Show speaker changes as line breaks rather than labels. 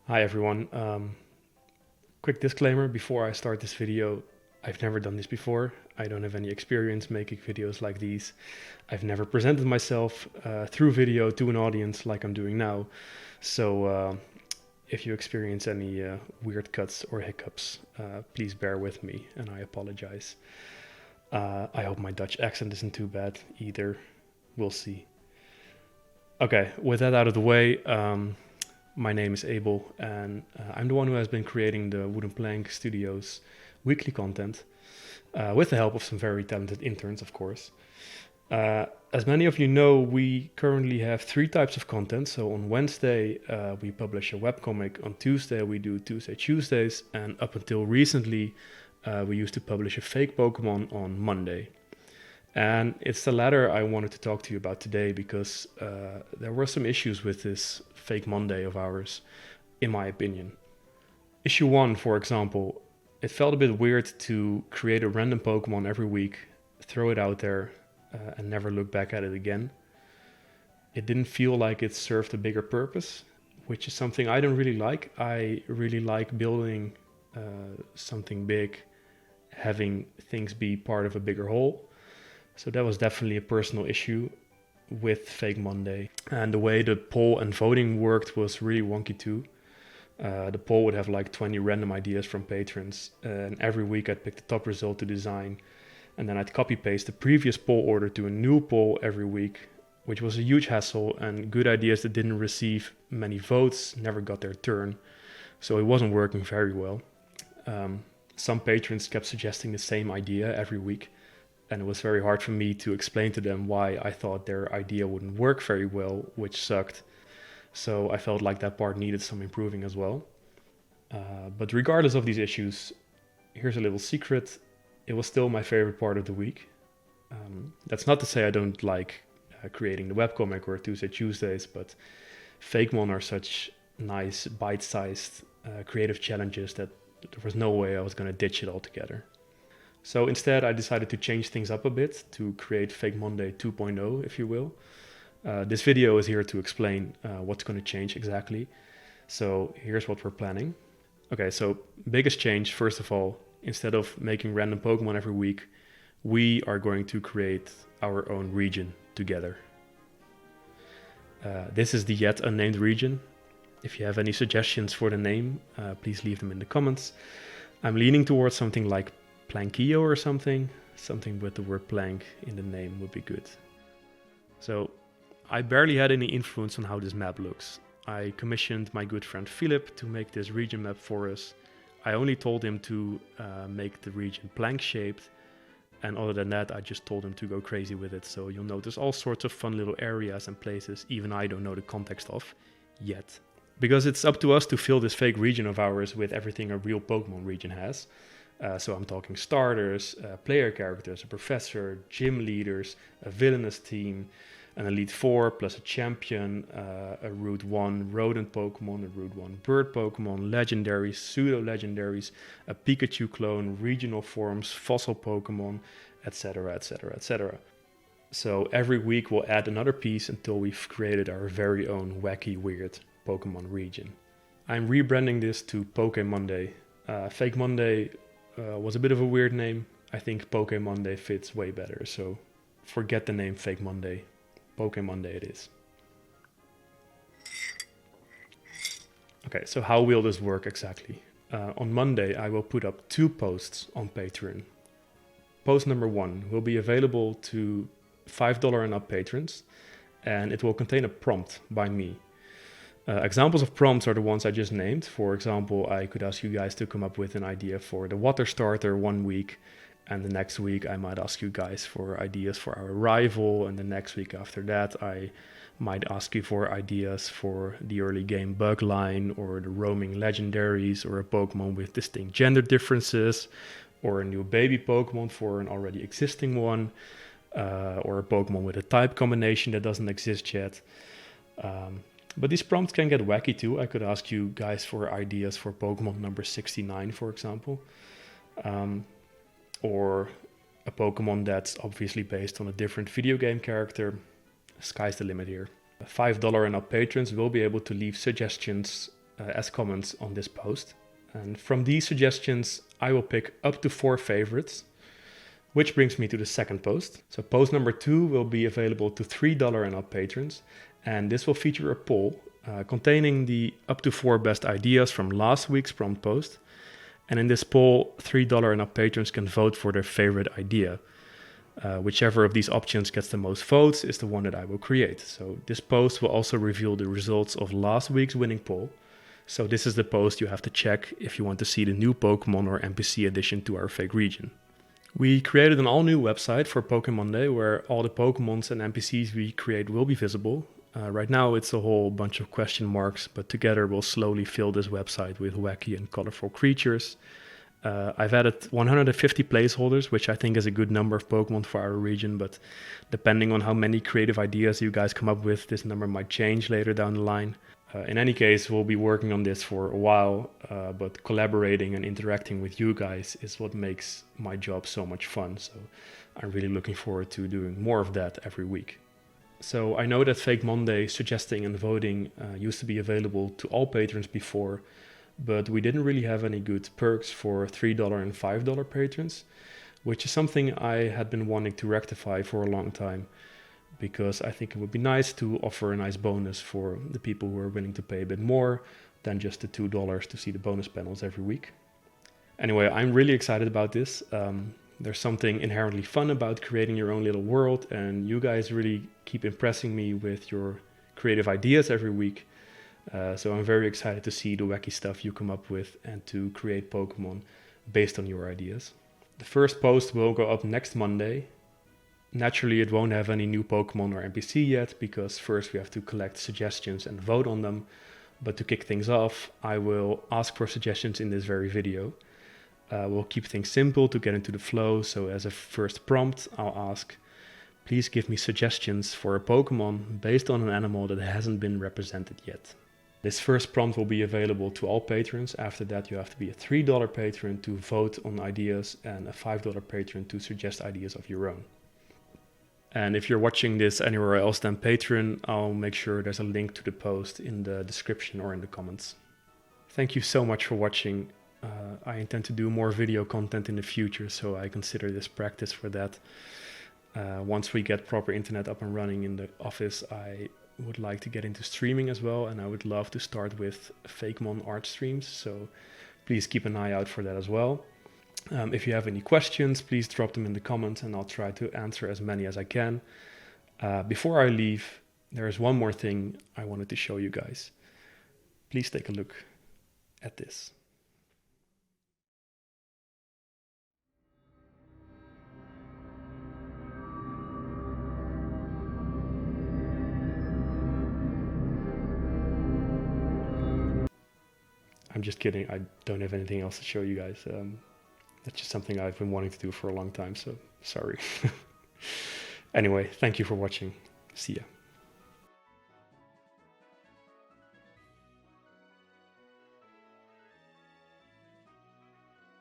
Hi everyone. Quick disclaimer before I start this video. I've never done this before. I don't have any experience making videos like these. I've never presented myself through video to an audience like I'm doing now. So if you experience any weird cuts or hiccups, please bear with me and I apologize. I hope my Dutch accent isn't too bad either. We'll see. Okay, with that out of the way, my name is Abel, and I'm the one who has been creating the Wooden Plank Studios weekly content with the help of some very talented interns, of course. As many of you know, we currently have three types of content. So on Wednesday, we publish a webcomic. On Tuesday, we do Tuesday Tuesdays. And up until recently, we used to publish a fake Pokemon on Monday. And it's the latter I wanted to talk to you about today because there were some issues with this fake Monday of ours, in my opinion. Issue 1, for example, it felt a bit weird to create a random Pokemon every week, throw it out there, and never look back at it again. It didn't feel like it served a bigger purpose, which is something I don't really like. I really like building something big, having things be part of a bigger whole. So that was definitely a personal issue with Fake Monday. And the way the poll and voting worked was really wonky too. The poll would have like 20 random ideas from patrons, and every week I'd pick the top result to design, and then I'd copy paste the previous poll order to a new poll every week, which was a huge hassle, and good ideas that didn't receive many votes never got their turn, so it wasn't working very well. Some patrons kept suggesting the same idea every week, and it was very hard for me to explain to them why I thought their idea wouldn't work very well, which sucked. So I felt like that part needed some improving as well. But regardless of these issues, here's a little secret. It was still my favorite part of the week. That's not to say I don't like creating the webcomic or Tuesday Tuesdays, but Fakemon are such nice bite-sized creative challenges that there was no way I was going to ditch it altogether. So instead, I decided to change things up a bit to create Fake Monday 2.0, if you will. This video is here to explain what's going to change exactly. So here's what we're planning. Okay, so biggest change, first of all, instead of making random Pokemon every week, we are going to create our own region together. This is the yet unnamed region. If you have any suggestions for the name, please leave them in the comments. I'm leaning towards something like Plankio or something with the word plank in the name would be good. So I barely had any influence on how this map looks. I commissioned my good friend Philip to make this region map for us. I only told him to make the region plank shaped, and other than that I just told him to go crazy with it. So you'll notice all sorts of fun little areas and places even I don't know the context of yet. Because it's up to us to fill this fake region of ours with everything a real Pokemon region has. So I'm talking starters, player characters, a professor, gym leaders, a villainous team, an Elite Four plus a champion, a Route 1 rodent Pokemon, a Route 1 bird Pokemon, legendaries, pseudo-legendaries, a Pikachu clone, regional forms, fossil Pokemon, etc, etc, etc. So every week we'll add another piece until we've created our very own wacky, weird Pokemon region. I'm rebranding this to Pokémonday. Fake Monday was a bit of a weird name. I think Pokémonday fits way better, so forget the name Fake Monday. Pokémonday it is. Okay, so how will this work exactly? On Monday I will put up 2 posts on Patreon. Post number 1 will be available to $5 and up patrons, and it will contain a prompt by me. Examples of prompts are the ones I just named. For example, I could ask you guys to come up with an idea for the water starter one week, and the next week I might ask you guys for ideas for our rival, and the next week after that I might ask you for ideas for the early game bug line, or the roaming legendaries, or a Pokemon with distinct gender differences, or a new baby Pokemon for an already existing one, or a Pokemon with a type combination that doesn't exist yet. But these prompts can get wacky too. I could ask you guys for ideas for Pokemon number 69, for example. Or a Pokemon that's obviously based on a different video game character. Sky's the limit here. $5 and up patrons will be able to leave suggestions as comments on this post. And from these suggestions, I will pick up to 4 favorites, which brings me to the second post. So post number 2 will be available to $3 and up patrons. And this will feature a poll containing the up to 4 best ideas from last week's prompt post. And in this poll, $3 and up patrons can vote for their favorite idea. Whichever of these options gets the most votes is the one that I will create. So this post will also reveal the results of last week's winning poll. So this is the post you have to check if you want to see the new Pokemon or NPC addition to our fake region. We created an all-new website for Pokémonday where all the Pokemons and NPCs we create will be visible. Right now it's a whole bunch of question marks, but together we'll slowly fill this website with wacky and colorful creatures. I've added 150 placeholders, which I think is a good number of Pokemon for our region, but depending on how many creative ideas you guys come up with, this number might change later down the line. In any case, we'll be working on this for a while, but collaborating and interacting with you guys is what makes my job so much fun. So I'm really looking forward to doing more of that every week. So I know that Fake Monday suggesting and voting used to be available to all patrons before, but we didn't really have any good perks for $3 and $5 patrons, which is something I had been wanting to rectify for a long time, because I think it would be nice to offer a nice bonus for the people who are willing to pay a bit more than just the $2 to see the bonus panels every week. Anyway, I'm really excited about this. There's something inherently fun about creating your own little world, and you guys really keep impressing me with your creative ideas every week. So I'm very excited to see the wacky stuff you come up with and to create Pokemon based on your ideas. The first post will go up next Monday. Naturally, it won't have any new Pokemon or NPC yet, because first we have to collect suggestions and vote on them. But to kick things off, I will ask for suggestions in this very video. We'll keep things simple to get into the flow, so as a first prompt, I'll ask, please give me suggestions for a Pokemon based on an animal that hasn't been represented yet. This first prompt will be available to all patrons. After that, you have to be a $3 patron to vote on ideas and a $5 patron to suggest ideas of your own. And if you're watching this anywhere else than Patreon, I'll make sure there's a link to the post in the description or in the comments. Thank you so much for watching. I intend to do more video content in the future, so I consider this practice for that. Once we get proper internet up and running in the office, I would like to get into streaming as well, and I would love to start with Fakemon art streams, so please keep an eye out for that as well. If you have any questions, please drop them in the comments and I'll try to answer as many as I can. Before I leave, there is one more thing I wanted to show you guys. Please take a look at this. I'm just kidding, I don't have anything else to show you guys. That's just something I've been wanting to do for a long time, so sorry. Anyway, thank you for watching. See ya.